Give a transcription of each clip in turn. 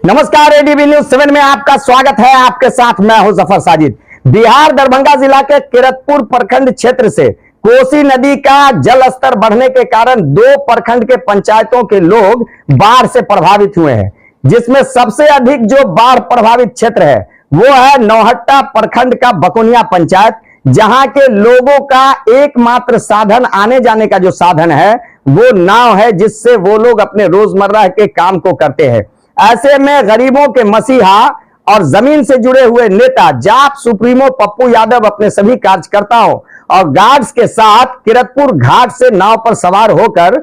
नमस्कार, ADB news 7 में आपका स्वागत है। आपके साथ मैं हूं जफर साजिद। बिहार दरभंगा जिला के किरतपुर प्रखंड क्षेत्र से कोसी नदी का जल स्तर बढ़ने के कारण दो प्रखंड के पंचायतों के लोग बाढ़ से प्रभावित हुए हैं, जिसमें सबसे अधिक जो बाढ़ प्रभावित क्षेत्र है वो है नौहट्टा प्रखंड का बकोनिया पंचायत, जहां के लोगों का एकमात्र साधन आने जाने का जो साधन है वो नाव है, जिससे वो लोग अपने रोजमर्रा के काम को करते हैं। ऐसे में गरीबों के मसीहा और जमीन से जुड़े हुए नेता जाप सुप्रीमो पप्पू यादव अपने सभी कार्यकर्ताओं और गार्ड्स के साथ किरतपुर घाट से नाव पर सवार होकर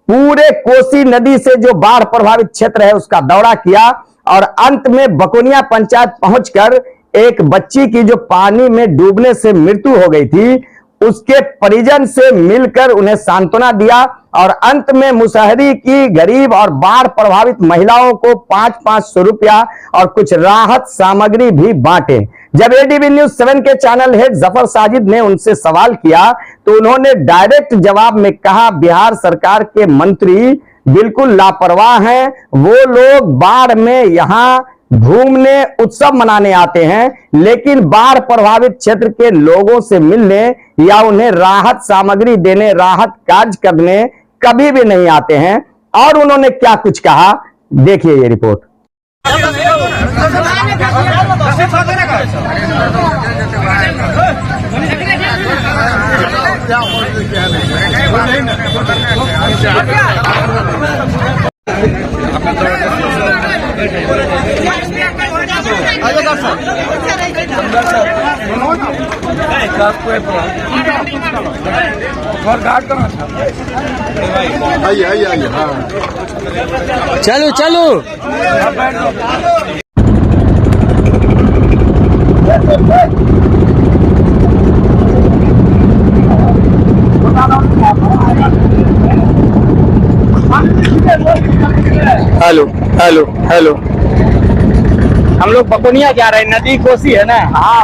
पूरे कोसी नदी से जो बाढ़ प्रभावित क्षेत्र है उसका दौरा किया और अंत में बकोनिया पंचायत पहुंचकर एक बच्ची की जो पानी में डूबने से मृत्यु हो गई थी उसके परिजन से मिलकर उन्हें सांत्वना दिया और अंत में मुसहरी की गरीब और बाढ़ प्रभावित महिलाओं को 500-500 रुपया और कुछ राहत सामग्री भी बांटे। जब एडीबी न्यूज 7 के चैनल हेड जफर साजिद ने उनसे सवाल किया तो उन्होंने डायरेक्ट जवाब में कहा, बिहार सरकार के मंत्री बिल्कुल लापरवाह हैं। वो लोग बाढ़ में यहां घूमने उत्सव मनाने आते हैं, लेकिन बाढ़ प्रभावित क्षेत्र के लोगों से मिलने या उन्हें राहत सामग्री देने, राहत कार्य करने कभी भी नहीं आते हैं। और उन्होंने क्या कुछ कहा, देखिए ये रिपोर्ट। आइए हाँ चलो चलो हेलो हेलो हेलो। हम लोग बकोनिया जा रहे हैं, नदी कोसी है ना। हाँ,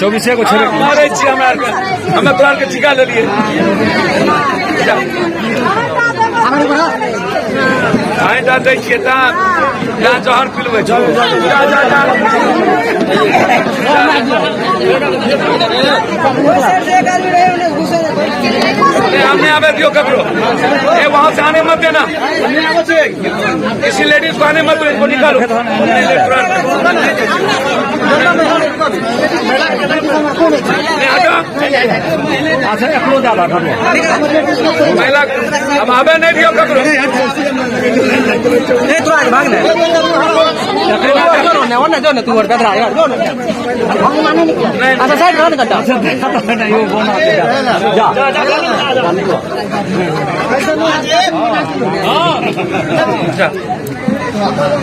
चौबीस को हमें तोड़ के टीका ले लिए जहर पिलवे हमने आवे दियो ककरो वहां से आने मत देना, किसी लेडीज को आने मत दो, इनको निकालो। महिला अब आवे नहीं दियो ककरो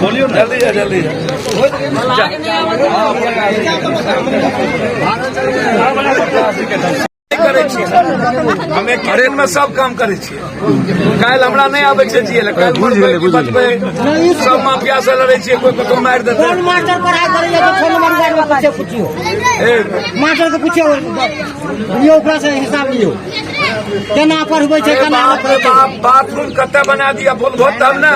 बोलियो जल्दी जा जल्दी हमें ट्रेन में सब काम करे काल हमरा नहीं आवे सब माफिया से लड़े कोई कतौ मार देते मास्टर के पूछियो हिसाब लियो केना पढ़बै छै केना बाथरूम कते बना दिया बोलबो तब ना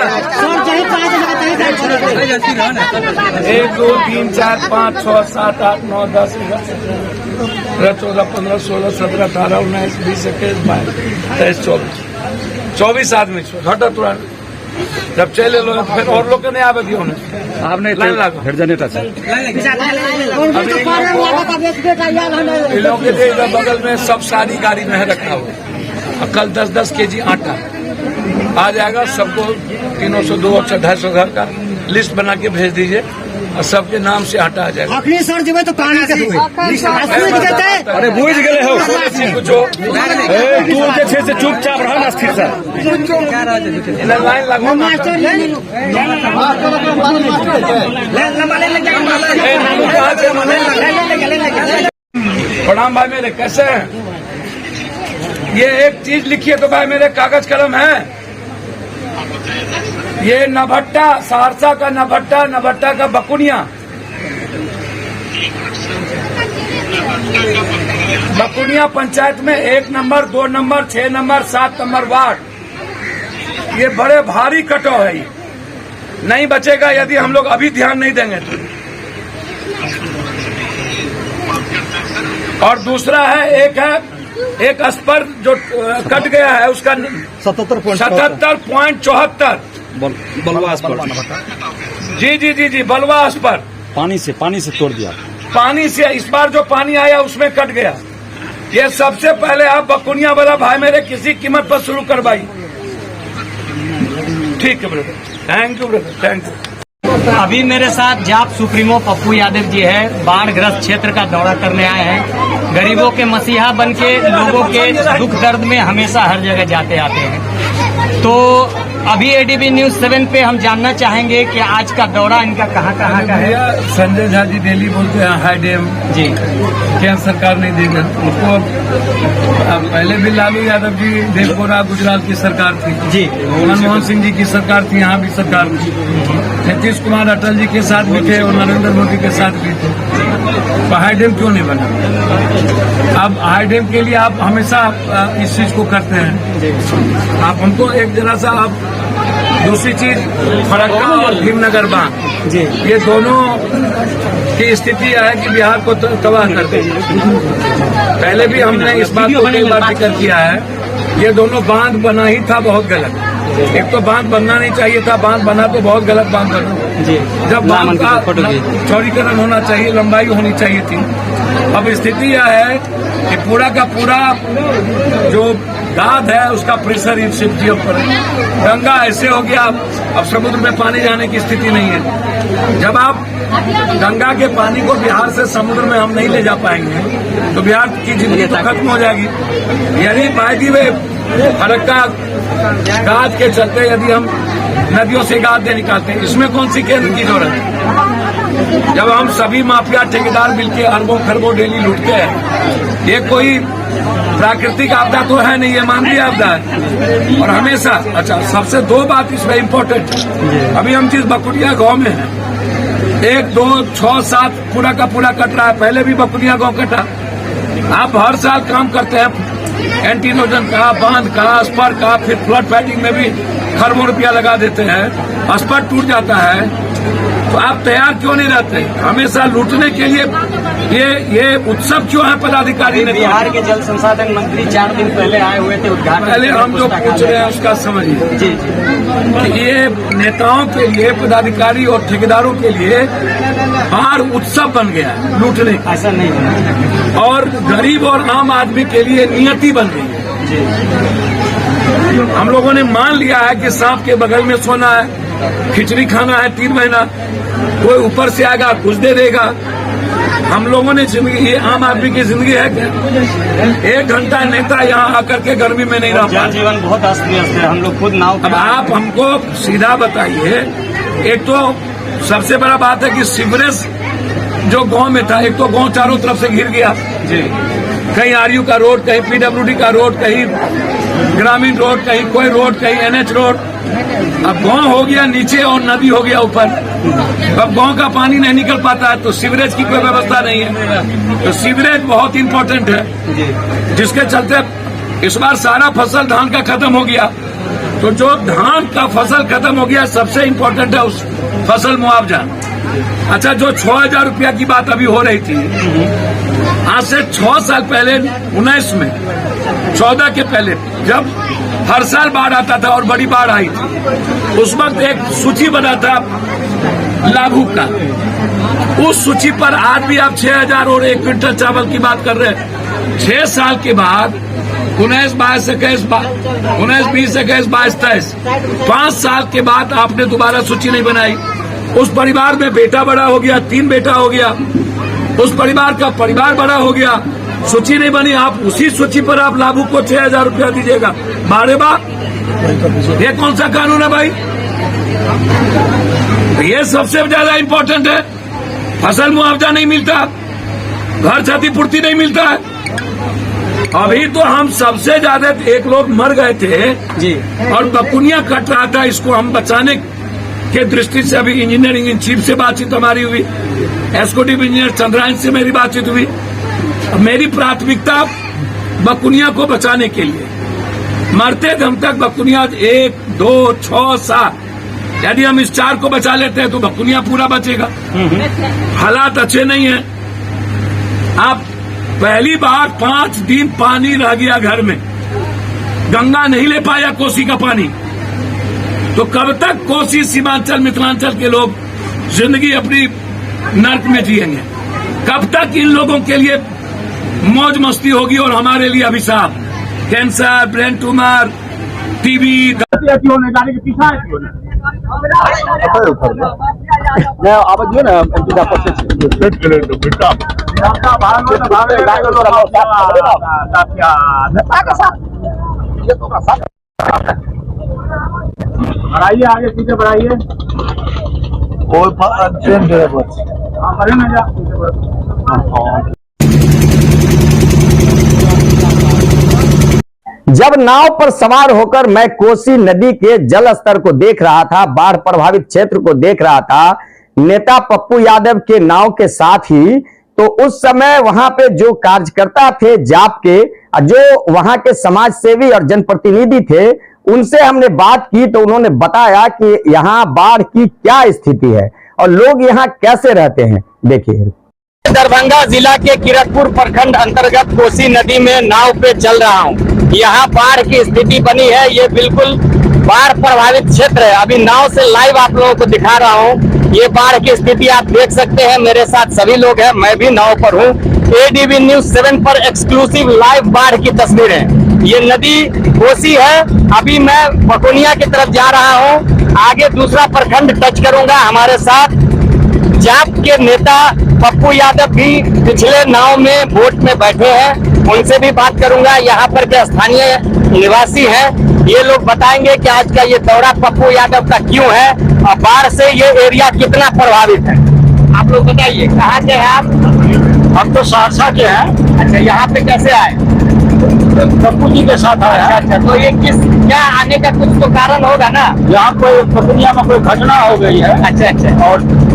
1 2 3 4 5 6 7 8 9 10 11 14 15 16 17 18 19 20 21 22 23 24 24 आदमी छो घटा तुरंत जब चले लो फिर और लोग के नहीं आवे दियो ने आपने लाइन लागो हेड जनरेटर से इन लोगों के इधर बगल में सब सारी गाड़ी में है रखा हुआ। कल 10-10 केजी आटा आ जाएगा सबको, 300, 200, 250 घर का लिस्ट बना के भेज दीजिए और सबके नाम से आटा आ जाएगा। अखनी सर जब तो पानी के अरे बुझ गए हो कुछ दूर के छे से चुपचाप रहो ना स्थिर सर। लाइन लगो प्रणाम भाई मेरे, कैसे हैं? ये एक चीज लिखिए तो भाई मेरे, कागज कलम है। ये नभट्टा, सहरसा का नभट्टा, नभट्टा का बकुनिया, बकुनिया पंचायत में 1 number, 2 number, 6 number, 7 number ward. ये बड़े भारी कटाव है, ये नहीं बचेगा यदि हम लोग अभी ध्यान नहीं देंगे तो। और दूसरा है, एक स्पर जो कट गया है उसका 77.74 बलवा स्पर। जी बलवा स्पर पानी से तोड़ दिया। पानी से इस बार जो पानी आया उसमें कट गया। ये सबसे पहले आप बकुनिया वाला भाई मेरे किसी कीमत पर शुरू करवाइए। ठीक है brother, thank you brother, thank you. अभी मेरे साथ जाप सुप्रीमो पप्पू यादव जी है, बाढ़ ग्रस्त क्षेत्र का दौरा करने आए हैं। गरीबों के मसीहा बन के लोगों के दुख दर्द में हमेशा हर जगह जाते आते हैं। तो अभी एडीबी न्यूज 7 पे हम जानना चाहेंगे कि आज का दौरा इनका कहाँ कहाँ का है। संजय झा जी डेली बोलते हैं हाई डैम जी क्या सरकार नहीं देगा उसको। पहले भी लालू यादव जी देवपुरा गुजरात की सरकार थी जी, मनमोहन सिंह जी की सरकार थी, यहाँ भी सरकार थी। नीतीश कुमार अटल जी के साथ भी थे और नरेंद्र मोदी के साथ भी थे। तो हाई डैम क्यों नहीं बना? अब हाई डैम के लिए आप हमेशा इस चीज को करते हैं। आप हमको एक जरा सा आप दूसरी चीज फरक्का और भीमनगर बांध जी, ये दोनों की स्थिति है कि बिहार को तबाह कर देगी। पहले भी हमने इस बात को कई बार जिक्र किया है। ये दोनों बांध बना ही था बहुत गलत। एक तो बांध बनना नहीं चाहिए था, बांध बना तो बहुत गलत बांध बना जी। जब बांध का चौड़ीकरण होना चाहिए, लंबाई होनी चाहिए थी। अब स्थिति यह है कि पूरा का पूरा जो गाद है उसका प्रेशर इन शिवजियों पर। गंगा ऐसे हो गया अब समुद्र में पानी जाने की स्थिति नहीं है। जब आप गंगा के पानी को बिहार से समुद्र में हम नहीं ले जा पाएंगे तो बिहार की जिंदगी तो खत्म हो जाएगी। यानी बायदी वे फरक्का गाद के चलते यदि हम नदियों से गाद निकालते हैं, इसमें कौन सी केंद्र की जरूरत है? जब हम सभी माफिया ठेकेदार मिलकर अरबों खरबों डेली लूटते हैं, ये कोई प्राकृतिक आपदा तो है नहीं, ये मानवीय आपदा है। और हमेशा अच्छा सबसे 2 बात इसमें इम्पोर्टेंट है। अभी हम जिस बकुनिया गांव में हैं, 1, 2, 6, 7 पूरा का पूरा कट रहा है। पहले भी बकुनिया गांव कटा। आप हर साल काम करते हैं, एंटीनोजन का, बांध का, स्पर का, फिर फ्लड फाइटिंग में भी खरबों रुपया लगा देते हैं। स्पर टूट जाता है तो आप तैयार क्यों नहीं रहते? हमेशा लूटने के लिए ये उत्सव क्यों है? पदाधिकारी ने बिहार के जल संसाधन मंत्री 4 दिन पहले आए हुए थे उद्घाटन। पहले हम जो पूछ रहे हैं उसका समझिए जी, ये नेताओं के लिए, पदाधिकारी और ठेकेदारों के लिए बाढ़ उत्सव बन गया है लूटने का। ऐसा नहीं है। और गरीब और आम आदमी के लिए नियति बन गई है जी। हम लोगों ने मान लिया है कि सांप के बगल में सोना है, खिचड़ी खाना है 3 महीना, कोई ऊपर से आएगा कुछ दे देगा। हम लोगों ने जिंदगी, ये आम आदमी की जिंदगी है क्या? 1 घंटा नेता यहाँ आकर के गर्मी में नहीं रह पाता। जीवन बहुत अस्त व्यस्त है, हम लोग खुद नाव। अब आप हमको सीधा बताइए, एक तो सबसे बड़ा बात है कि सीवरेज जो गांव में था, एक तो गांव चारों तरफ से घिर गया जी। कहीं आरयू का रोड, कहीं पीडब्ल्यूडी का रोड, कहीं ग्रामीण रोड, कहीं कोई रोड, कहीं एनएच रोड। अब गांव हो गया नीचे और नदी हो गया ऊपर। अब गांव का पानी नहीं निकल पाता है तो सीवरेज की कोई व्यवस्था नहीं है। तो सीवरेज बहुत इंपॉर्टेंट है, जिसके चलते इस बार सारा फसल धान का खत्म हो गया। तो जो धान का फसल खत्म हो गया, सबसे इम्पोर्टेंट है उस फसल मुआवजा। अच्छा, जो 6,000 रुपया की बात अभी हो रही थी, आज से 6 साल पहले 19 में 14 के पहले जब हर साल बाढ़ आता था और बड़ी बाढ़ आई थी। उस वक्त एक सूची बना था लाभुक का, उस सूची पर आज भी आप 6000 और 1 क्विंटल चावल की बात कर रहे हैं। 6 साल के बाद 19, 20, 21, 22, 5 साल के बाद आपने दोबारा सूची नहीं बनाई। उस परिवार में बेटा बड़ा हो गया, 3 बेटा हो गया, उस परिवार का परिवार बड़ा हो गया, सूची नहीं बनी। आप उसी सूची पर आप लाभुक को 6000 रुपया दीजिएगा। बारे बाप, ये कौन सा कानून है भाई? ये सबसे ज्यादा इंपॉर्टेंट है। फसल मुआवजा नहीं मिलता, घर क्षतिपूर्ति नहीं मिलता है। अभी तो हम सबसे ज्यादा एक लोग मर गए थे जी, और बकुनिया कट रहा था। इसको हम बचाने के दृष्टि से अभी इंजीनियरिंग इन चीफ से बातचीत हमारी हुई, एस्कोटिव इंजीनियर चंद्रायन से मेरी बातचीत हुई। मेरी प्राथमिकता बकुनिया को बचाने के लिए, मरते दम तक बकुनिया 1, 2, 6, 7, यदि हम इस 4 को बचा लेते हैं तो बकुनिया पूरा बचेगा। हालात अच्छे नहीं है। आप पहली बार 5 दिन पानी रह गया घर में, गंगा नहीं ले पाया कोसी का पानी, तो कब तक कोसी, सीमांचल, मिथिलांचल के लोग जिंदगी अपनी नर्क में जिएंगे? कब तक इन लोगों के लिए मौज मस्ती होगी और हमारे लिए अभिशाप? Cancer, brain tumour, TB. बढ़ाइए, आगे सीधे बढ़ाइए। जब नाव पर सवार होकर मैं कोसी नदी के जल स्तर को देख रहा था, बाढ़ प्रभावित क्षेत्र को देख रहा था, नेता पप्पू यादव के नाव के साथ ही, तो उस समय वहां पे जो कार्यकर्ता थे जाप के, जो वहां के समाज सेवी और जनप्रतिनिधि थे, उनसे हमने बात की तो उन्होंने बताया कि यहाँ बाढ़ की क्या स्थिति है और लोग यहाँ कैसे रहते हैं। देखिए, दरभंगा जिला के किरतपुर प्रखंड अंतर्गत कोसी नदी में नाव पे चल रहा हूँ। यहाँ बाढ़ की स्थिति बनी है, ये बिल्कुल बाढ़ प्रभावित क्षेत्र है। अभी नाव से लाइव आप लोगों को दिखा रहा हूँ। ये बाढ़ की स्थिति आप देख सकते हैं, मेरे साथ सभी लोग हैं, मैं भी नाव पर हूँ। ADV न्यूज 7 पर एक्सक्लूसिव लाइव बाढ़ की तस्वीर है। ये नदी कोसी है। अभी मैं बकुनिया की तरफ जा रहा हूँ, आगे दूसरा प्रखंड टच करूंगा। हमारे साथ जाप के नेता पप्पू यादव भी पिछले नाव में बोट में बैठे हैं, उनसे भी बात करूंगा। यहाँ पर के स्थानीय निवासी हैं, ये लोग बताएंगे कि आज का ये दौरा पप्पू यादव का क्यों है और बाढ़ से ये एरिया कितना प्रभावित है। आप लोग बताइए, कहाँ से हैं आप? हम तो सहरसा के हैं। अच्छा, यहाँ पे कैसे आए? पप्पू जी के साथ आया। अच्छा, तो ये क्या आने का कुछ तो कारण होगा ना? यहाँ कोई बकुनिया में कोई घटना हो गई है। अच्छा, और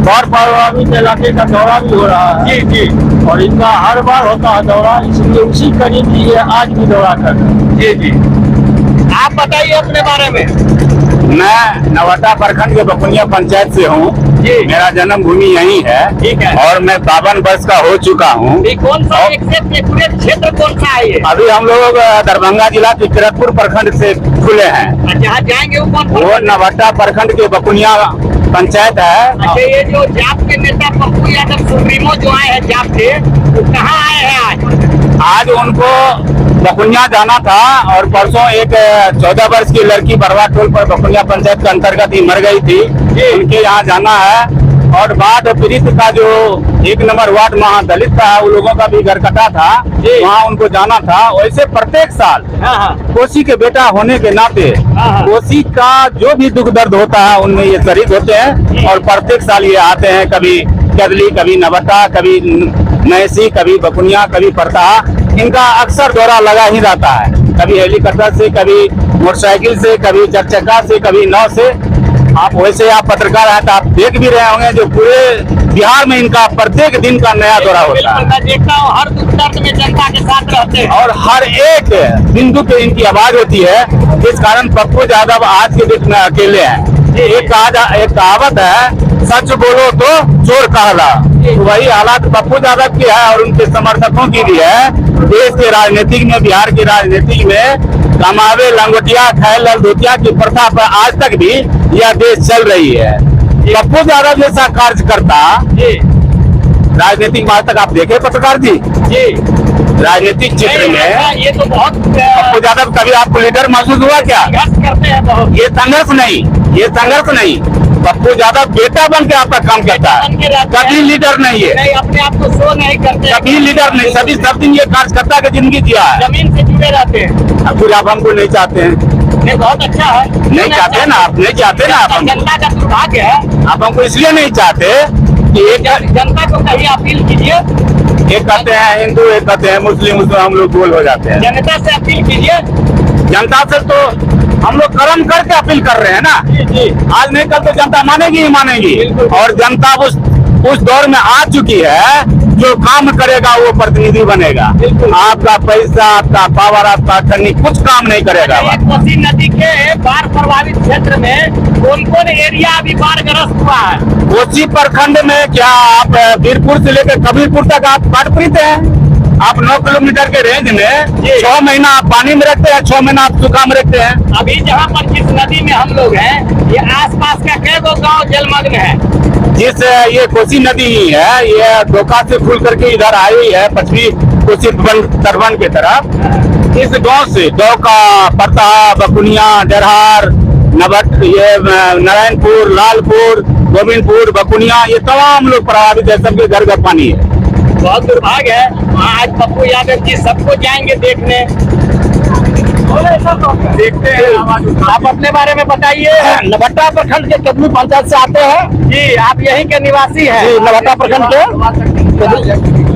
बाढ़ प्रभावित इलाके का दौरा भी हो रहा है। जी, और इनका हर बार होता है दौरा, इसलिए उसी करीब ये आज भी दौरा कर रहे हैं। जी। आप बताइए अपने बारे में। मैं नवादा प्रखंड के बकुनिया पंचायत से हूँ। मेरा जन्म भूमि यही है। ठीक है। और मैं 52 वर्ष का हो चुका हूँ। कौन सा पूरे क्षेत्र कौन सा है ये? अभी हम लोग दरभंगा जिला के किरतपुर प्रखंड से खुले हैं। जहाँ जाएंगे वो नवादा प्रखंड के बकुनिया पंचायत है। अच्छा, ये जो जाप के नेता पप्पू यादव सुप्रीमो जो आए हैं जाप से, वो कहाँ आए हैं आज? आज उनको बकुनिया जाना था और परसों एक 14 वर्ष की लड़की बरवा टोल पर बकुनिया पंचायत के अंतर्गत ही मर गई थी, उनके यहाँ जाना है। और बाढ़ पीड़ित का जो 1 नंबर वार्ड महादलित का है, उन लोगों का भी घर कटा था, वहाँ उनको जाना था। वैसे प्रत्येक साल कोसी के बेटा होने के नाते कोसी का जो भी दुख दर्द होता है उनमें ये शरीक होते हैं। और प्रत्येक साल ये आते हैं, कभी कदली, कभी नवादा, कभी मैसी, कभी बकुनिया, कभी परता। इनका अक्सर दौरा लगा ही रहता है, कभी हेलीकॉप्टर से, कभी मोटरसाइकिल से, कभी 4 चक्का से, कभी नाव से। आप वैसे आप पत्रकार हैं तो आप देख भी रहे होंगे, जो पूरे बिहार में इनका प्रत्येक दिन का नया दौरा होता है। मैं देखता हूँ हर दुख दर्द में जनता के साथ रहते हैं और हर एक बिंदु पे इनकी आवाज होती है। इस कारण पप्पू यादव आज के दिन में अकेले हैं। एक कहावत है, सच बोलो तो चोर कहला। वही हालात पप्पू यादव की है और उनके समर्थकों की भी है। देश के राजनीतिक में, बिहार की राजनीतिक में कमावे लंगोटिया खाए ललधोतिया की प्रथा पर आज तक भी यह देश चल रही है। पप्पू यादव जैसा कार्यकर्ता राजनीतिक आज तक आप देखे पत्रकार जी राजनीतिक क्षेत्र में ये तो बहुत पप्पू यादव कभी आपको लीडर महसूस हुआ क्या? करते हैं बहुत। ये संघर्ष नहीं पप्पू यादव बेटा बन के आपका काम करता है, कभी लीडर नहीं है, नहीं अपने आप को शो नहीं करते, कभी लीडर नहीं, सभी सब दिन ये कार्यकर्ता की जिंदगी जिया है। जमीन से जुड़े रहते हैं। अब कुछ आप हमको नहीं चाहते हैं, नहीं बहुत अच्छा है, नहीं चाहते ना आप, नहीं चाहते ना आप हमको, जनता का दुर्भाग्य है। आप हमको इसलिए नहीं चाहते कि एक जनता को कहीं अपील कीजिए, एक कहते हैं हिंदू, एक कहते हैं मुस्लिम, उसमें हम लोग गोल हो जाते हैं। जनता से अपील कीजिए। जनता से तो हम लोग कर्म करके अपील कर रहे हैं ना, आज नहीं कल तो जनता मानेगी ही मानेगी, और जनता उस दौर में आ चुकी है जो काम करेगा वो प्रतिनिधि बनेगा। आपका पैसा, आपका पावर, आपका करनी कुछ काम नहीं करेगा। कोसी नदी के बाढ़ प्रभावित क्षेत्र में कौन कौन एरिया अभी बाढ़ग्रस्त हुआ है? कोसी प्रखंड में क्या आप वीरपुर से लेकर कबीरपुर तक आप बाढ़ पीड़ित हैं? आप 9 किलोमीटर के रेंज में 6 महीना आप पानी में रखते हैं, 6 महीना आप सूखा में रखते हैं। अभी जहाँ पर जिस नदी में हम लोग हैं, ये आसपास का कई गो गाँव जलमग्न है। जिस ये कोसी नदी ही है, ये डोका से खुल करके इधर आई हुई है पश्चिमी कोसी तटबंध की तरफ। इस गांव से डोका, परता, बकुनिया, डरहार, नवट, ये नारायणपुर, लालपुर, गोविंदपुर, बकुनिया, ये तमाम लोग प्रभावित है, सबके घर का पानी है। बहुत दुर्भाग्य है। आज पप्पू यादव जी सबको जाएंगे देखने, देखते हैं। आप अपने बारे में बताइए। नवट्टा प्रखंड के कदमी पंचायत से आते हैं जी, आप यहीं के निवासी हैं? जी, नवट्टा प्रखंड के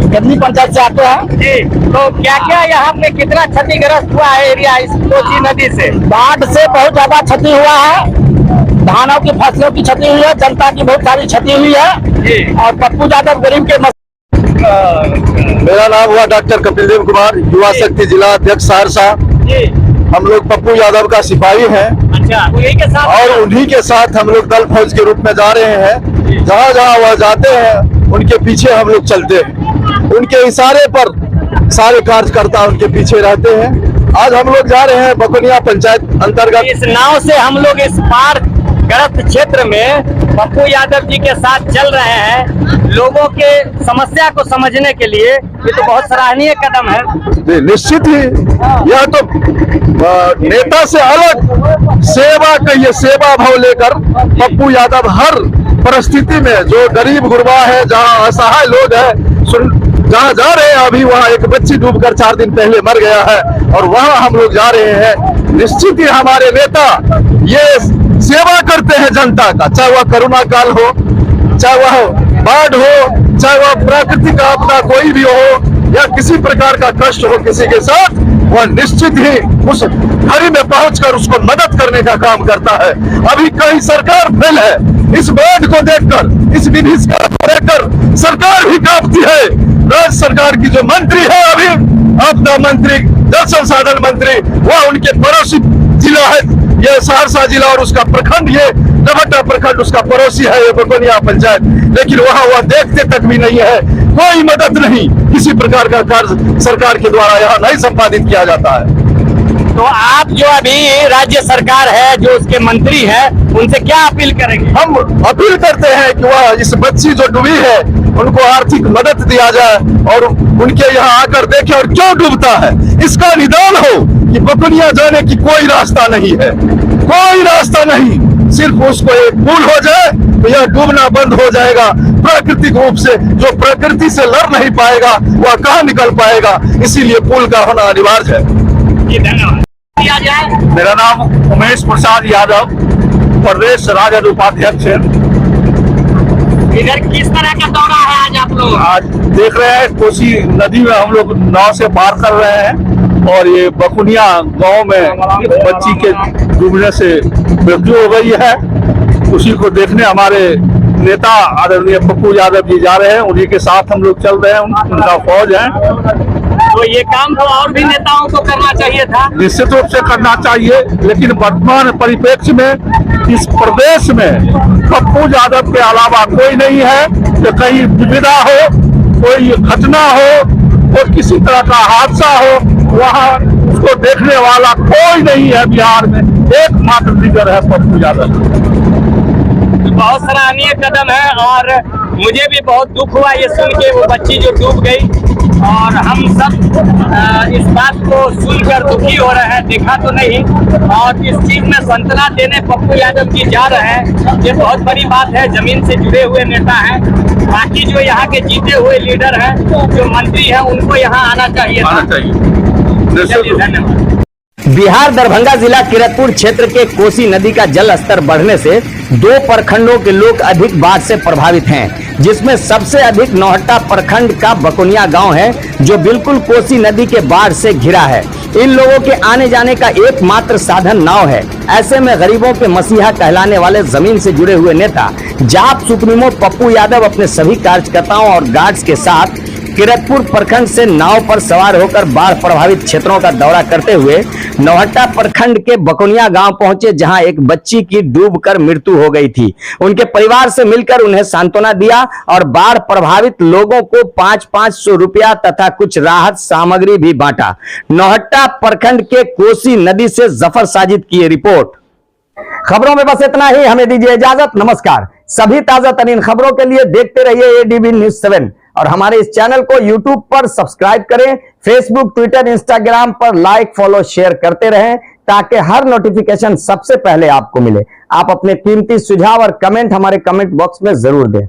कदमी पंचायत से आते हैं जी। तो क्या क्या यहाँ पे कितना क्षतिग्रस्त हुआ है एरिया इस कोसी नदी से? बाढ़ से बहुत ज्यादा क्षति हुआ है, धानों की फसलों की क्षति हुई है, जनता की बहुत सारी क्षति हुई है जी। और पप्पू यादव गरीब के मेरा नाम हुआ डॉक्टर कपिल देव कुमार, युवा शक्ति जिला अध्यक्ष सहरसा। जी। हम लोग पप्पू यादव का सिपाही हैं अच्छा, उन्हीं के साथ और उन्हीं के साथ हम लोग दल फौज के रूप में जा रहे हैं। जहाँ जहाँ वह जाते हैं उनके पीछे हम लोग चलते हैं, उनके इशारे पर सारे कार्यकर्ता उनके पीछे रहते हैं। आज हम लोग जा रहे हैं बकुनिया पंचायत अंतर्गत। इस नाव से हम लोग इस बाढ़ग्रस्त क्षेत्र में पप्पू यादव जी के साथ चल रहे हैं, लोगों के समस्या को समझने के लिए। ये तो बहुत सराहनीय कदम है। जी, निश्चित ही यह तो नेता से अलग सेवा कहिए, सेवा भाव लेकर पप्पू यादव हर परिस्थिति में जो गरीब गुरबा है, जहाँ असहाय लोग हैं, जहाँ जा रहे हैं, अभी वहाँ एक बच्ची डूबकर 4 दिन पहले मर गया है और वहाँ हम लोग जा रहे हैं। निश्चित ही हमारे नेता ये सेवा करते हैं जनता का, चाहे वह कोरोना काल हो, चाहे वह बाढ़ हो, चाहे वह प्राकृतिक आपदा कोई भी हो या किसी प्रकार का कष्ट हो किसी के साथ, वह निश्चित ही उस घड़ी में पहुंचकर उसको मदद करने का काम करता है। अभी कहीं सरकार फेल है, इस बाढ़ को देखकर, इस विभीषिका को देखकर सरकार भी कांपती है। राज्य सरकार की जो मंत्री है अभी आपदा मंत्री, जल संसाधन मंत्री, वह उनके पड़ोसी जिला है ये सहरसा जिला और उसका प्रखंड ये नवट्टा प्रखंड उसका पड़ोसी है ये बकुनिया पंचायत, लेकिन वहाँ वह देखते तक भी नहीं है, कोई मदद नहीं, किसी प्रकार का कार्य सरकार के द्वारा यहाँ नहीं संपादित किया जाता है। तो आप जो अभी राज्य सरकार है, जो उसके मंत्री है, उनसे क्या अपील करेंगे? हम अपील करते हैं कि वह इस बच्ची जो डूबी है उनको आर्थिक मदद दिया जाए और उनके यहाँ आकर देखे और क्यों डूबता है इसका निदान हो कि बकुनिया जाने की कोई रास्ता नहीं है, कोई रास्ता नहीं, सिर्फ उसको एक पुल हो जाए तो यह डूबना बंद हो जाएगा। प्राकृतिक रूप से जो प्रकृति से लड़ नहीं पाएगा वह कहाँ निकल पाएगा, इसीलिए पुल का होना अनिवार्य है। धन्यवाद। किया जाए। मेरा नाम उमेश प्रसाद यादव, प्रदेश राजद उपाध्यक्ष है। इधर किस तरह का दौरा है आज आप लोग? आज देख रहे हैं कोसी नदी में हम लोग नाव से पार कर रहे हैं और ये बकुनिया गांव में बच्ची के डूबने से मृत्यु हो गई है। उसी को देखने हमारे नेता आदरणीय पप्पू यादव जी जा रहे हैं, उन्हीं के साथ हम लोग चल रहे हैं, उनका फौज है। तो ये काम तो और भी नेताओं को करना चाहिए था। निश्चित रूप से करना चाहिए, लेकिन वर्तमान परिप्रेक्ष्य में इस प्रदेश में पप्पू यादव के अलावा कोई नहीं है कि कहीं विविधा हो, कोई घटना हो, कोई किसी तरह का हादसा हो, वहाँ उसको देखने वाला कोई नहीं है बिहार में, एकमात्र लीडर है पप्पू यादव। बहुत सराहनीय कदम है और मुझे भी बहुत दुख हुआ ये सुन के, वो बच्ची जो डूब गई, और हम सब इस बात को सुनकर दुखी हो रहे हैं। देखा तो नहीं, और इस चीज में सांत्वना देने पप्पू यादव जी जा रहे हैं, ये बहुत बड़ी बात है। जमीन से जुड़े हुए नेता हैं, बाकी जो यहाँ के जीते हुए लीडर हैं, जो मंत्री हैं, उनको यहाँ आना चाहिए। धन्यवाद। बिहार दरभंगा जिला किरतपुर क्षेत्र के कोसी नदी का जल स्तर बढ़ने से 2 प्रखंडों के लोग अधिक बाढ़ से प्रभावित हैं, जिसमें सबसे अधिक नौहट्टा प्रखंड का बकुनिया गांव है, जो बिल्कुल कोसी नदी के बाढ़ से घिरा है। इन लोगों के आने जाने का एकमात्र साधन नाव है। ऐसे में गरीबों के मसीहा कहलाने वाले जमीन से जुड़े हुए नेता जाप सुप्रीमो पप्पू यादव अपने सभी कार्यकर्ताओं और गार्ड्स के साथ किरतपुर प्रखंड से नाव पर सवार होकर बाढ़ प्रभावित क्षेत्रों का दौरा करते हुए नौहट्टा प्रखंड के बकुनिया गांव पहुंचे, जहां एक बच्ची की डूबकर मृत्यु हो गई थी। उनके परिवार से मिलकर उन्हें सांत्वना दिया और बाढ़ प्रभावित लोगों को 500 रुपया तथा कुछ राहत सामग्री भी बांटा। नौहट्टा प्रखंड के कोसी नदी से जफर साजिद की ये रिपोर्ट। खबरों में बस इतना ही, हमें दीजिए इजाजत। नमस्कार। सभी ताजा तरीन खबरों के लिए देखते रहिए ADB News 7 और हमारे इस चैनल को YouTube पर सब्सक्राइब करें, फेसबुक, ट्विटर, इंस्टाग्राम पर लाइक, फॉलो, शेयर करते रहें, ताकि हर नोटिफिकेशन सबसे पहले आपको मिले। आप अपने कीमती सुझाव और कमेंट हमारे कमेंट बॉक्स में जरूर दें।